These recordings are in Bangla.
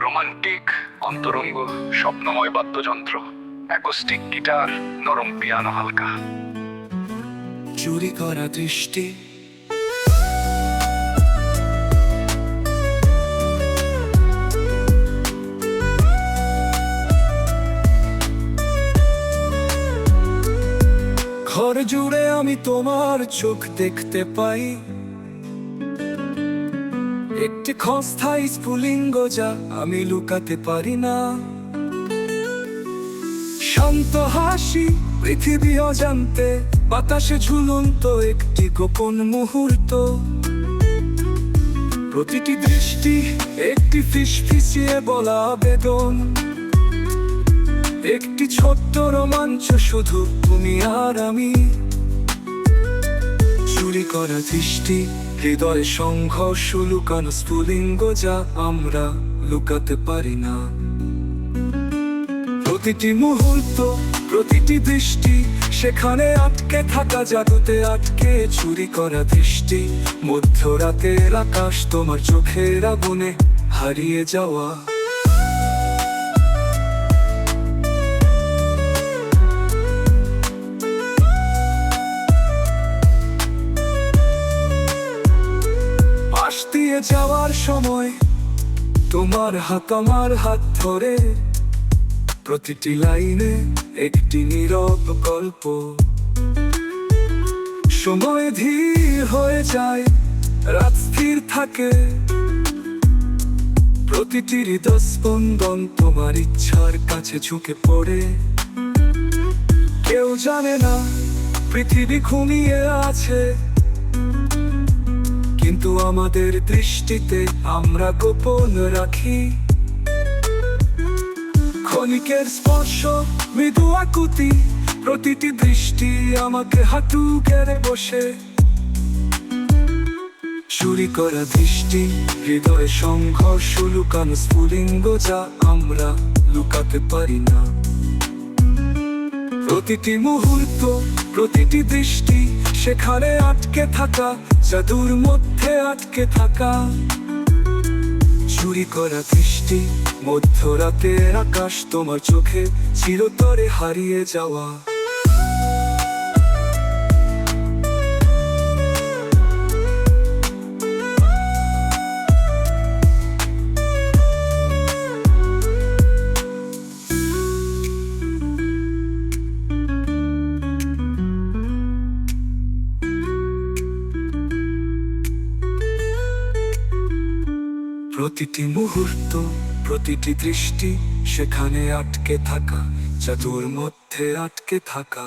রোমান্টিক অন্তরঙ্গ স্বপ্নময় বাদ্যযন্ত্র, অ্যাকোস্টিক গিটার, নরম পিয়ানো হালকা। চুরি করা দৃষ্টি, ঘর জুড়ে আমি তোমার চোখ দেখতে পাই, একটি ক্ষণস্থায়ী স্ফুলিঙ্গ যা আমি লুকাতে পারি না। শান্ত হাসি, পৃথিবী অজান্তে, বাতাসে ঝুলন্ত একটি গোপন মুহূর্ত। প্রতিটি দৃষ্টি একটি ফিসফিসিয়ে বলা আবেদন, একটি ছোট্ট রোমাঞ্চ, শুধু তুমি আর আমি। চুরি করা দৃষ্টি, হৃদয়ে সংঘর্ষ, লুকানো স্ফুলিঙ্গ যা আমরা লুকাতে পারি না। প্রতিটি মুহূর্ত, প্রতিটি দৃষ্টি, সেখানে আটকে থাকা জাদুতে আটকে। চুরি করা দৃষ্টি, মধ্যরাতের আকাশ, তোমার চোখের আগুনে হারিয়ে যাওয়া। পাশ দিয়ে যাওয়ার সময় তোমার হাত আমার হাত ধরে, প্রতিটি লাইনে একটি নীরব গল্প। সময় ধীর হয়ে যায়, রাত স্থির থাকে, প্রতিটি হৃদস্পন্দন তোমার ইচ্ছার কাছে ঝুঁকে পড়ে। কেউ জানে না পৃথিবী ঘুমিয়ে আছে, কিন্তু আমাদের দৃষ্টিতে আমরা গোপন রাখি। ক্ষণিকের স্পর্শ, মৃদু আকুতি, প্রতিটি দৃষ্টি আমাকে হাঁটু গেড়ে বসে। চুরি করা দৃষ্টি, হৃদয়ে সংঘর্ষ, লুকানো স্ফুলিঙ্গ যা আমরা লুকাতে পারি না। প্রতিটি মুহূর্ত, প্রতিটি দৃষ্টি, সেখানে আটকে থাকা জাদুর মধ্যে আটকে থাকা। চুরি করা দৃষ্টি, মধ্যরাতের আকাশ, তোমার চোখে চিরতরে হারিয়ে যাওয়া। প্রতিটি মুহূর্ত, প্রতিটি দৃষ্টি, সেখানে আটকে থাকা জাদুর মধ্যে আটকে থাকা।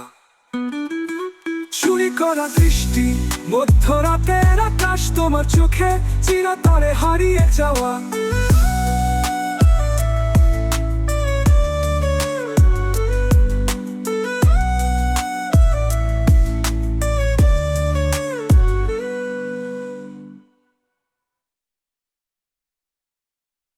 চুরি করা দৃষ্টি, মধ্যরাতের আকাশ, তোমার চোখে চিরতরে হারিয়ে যাওয়া।